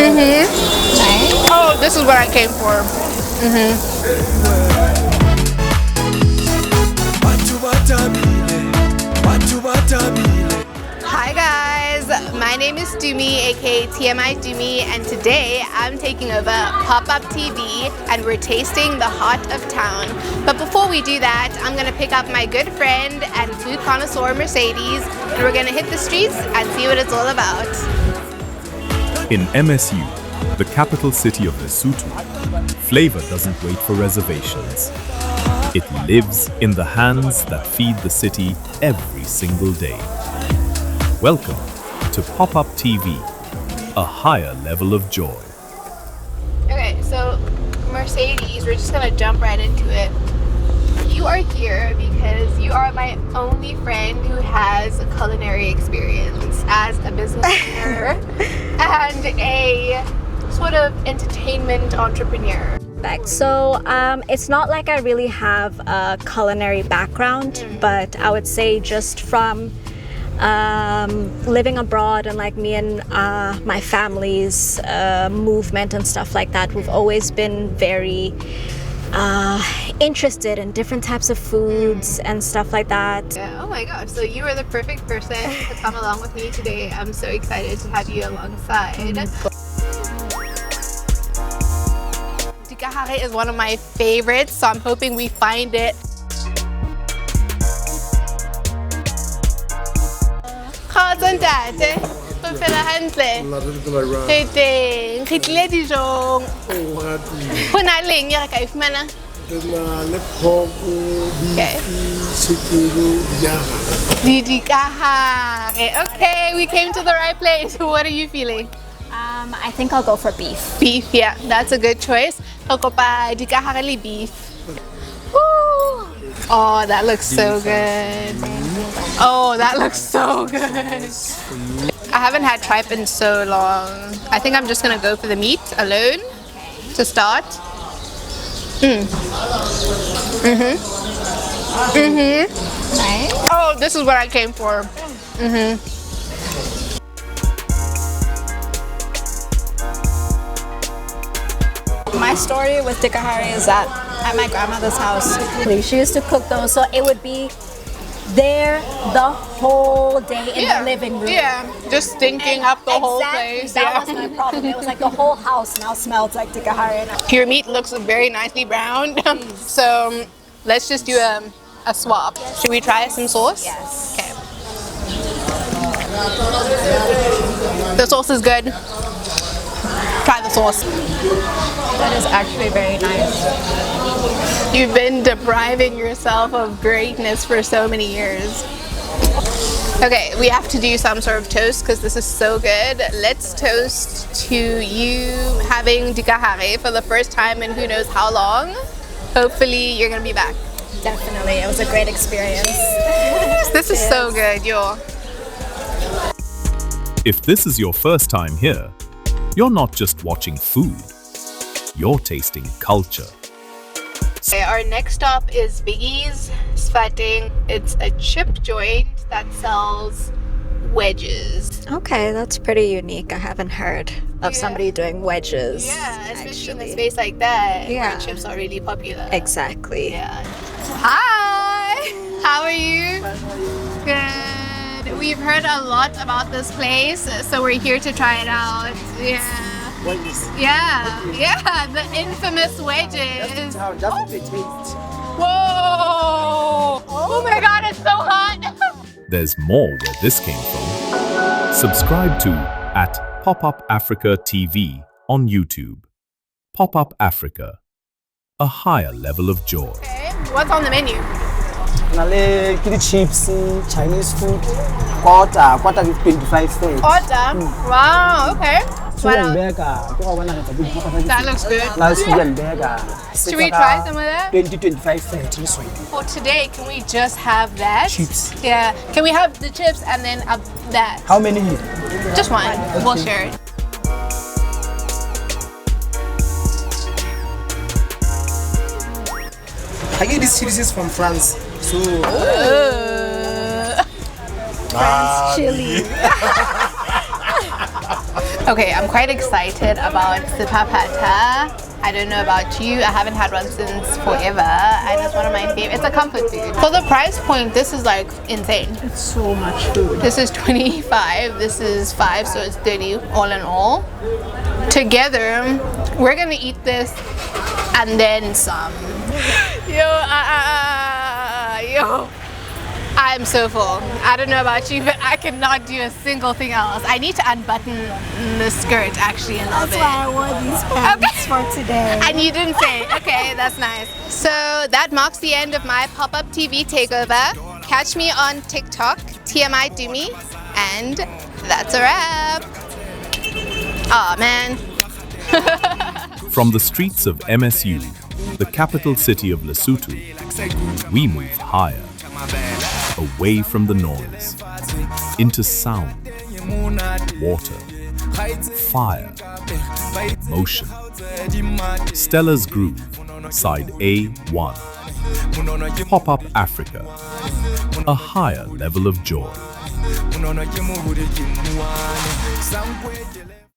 Nice. Oh, this is what I came for. Hi guys, my name is Tumi, aka TMI Tumi, and today I'm taking over PopUp TV and we're tasting the heart of town. But before we do that, I'm gonna pick up my good friend and food connoisseur Mercedes, and we're gonna hit the streets and see what it's all about. In MSU, the capital city of Lesotho, flavor doesn't wait for reservations. It lives in the hands that feed the city every single day. Welcome to PopUp TV, a higher level of joy. Okay, so Mercedes, we're just gonna jump right into it. You are here because you are my only friend who has a culinary experience as a business owner and a sort of entertainment entrepreneur. So it's not like I really have a culinary background, but I would say just from living abroad and like me and my family's movement and stuff like that, we've always been very interested in different types of foods and stuff like that. Yeah, oh my gosh, so you are the perfect person to come along with me today. I'm so excited to have you alongside. Tikahare is one of my favorites, so I'm hoping we find it. Kgotso ntate, ho phela hantle? Re teng, re tlile dijong. Ho na leng e re ka e fumana? Dikahare. Okay, we came to the right place. What are you feeling? I think I'll go for beef. Beef, yeah, that's a good choice. Kokopa dikahare le beef. Woo! Oh, that looks so good. Oh, that looks so good. I haven't had tripe in so long. I think I'm just gonna go for the meat alone to start. Nice. Oh, this is what I came for. My story with Tikahare is that at my grandmother's house, she used to cook those, so it would be there the whole day in the living room. Yeah, just stinking up the whole place. That was my problem. It was like the whole house now smelled like Tikahare. Your meat looks very nicely browned. So let's just do a swap. Should we try some sauce? Yes. Okay. The sauce is good. Try the sauce. That is actually very nice. You've been depriving yourself of greatness for so many years. Okay, we have to do some sort of toast because this is so good. Let's toast to you having Tikahare for the first time in who knows how long. Hopefully you're gonna be back. Definitely, it was a great experience. This is so good, yo. If this is your first time here, you're not just watching food, you're tasting culture. Okay, our next stop is Biggies. It's a chip joint that sells wedges. Okay, that's pretty unique. I haven't heard of somebody doing wedges. Yeah, especially in a space like that where chips are really popular. Exactly. Yeah. Hi! How are you? Good. We've heard a lot about this place, so we're here to try it out. Yeah. Wedges. Yeah, the infamous wedges. That's the taste. Whoa! Oh my god, it's so hot! There's more where this came from. Subscribe to @PopUp Afrika TV on YouTube. PopUp Afrika, a higher level of joy. Okay, what's on the menu? Nale kiri chips, Chinese food, quarter with 25 cents. Order? Wow, okay. That looks good. Should we try some of that? 20-25 cents this one. For today, can we just have that? Chips. Yeah. Can we have the chips and then that? How many? Just one. Okay. We'll share it. I get these chilies from France. So France chili. Okay, I'm quite excited about Sephapha. I don't know about you, I haven't had one since forever, and it's one of my favorites. It's a comfort food. For the price point, this is like insane. It's so much food. This is 25, this is 5, so it's 30 all in all. Together, we're gonna eat this and then some. Yo. I'm so full. I don't know about you, but I cannot do a single thing else. I need to unbutton the skirt actually a little bit. That's why I wore these pants for today. And you didn't say. Okay, that's nice. So that marks the end of my pop-up TV takeover. Catch me on TikTok, TMI Tumi, and that's a wrap. Aw, man. From the streets of MSU, the capital city of Lesotho, we move higher, away from the noise, into sound, water, fire, motion. Stella's Groove, Side A1. PopUp Afrika, a higher level of joy.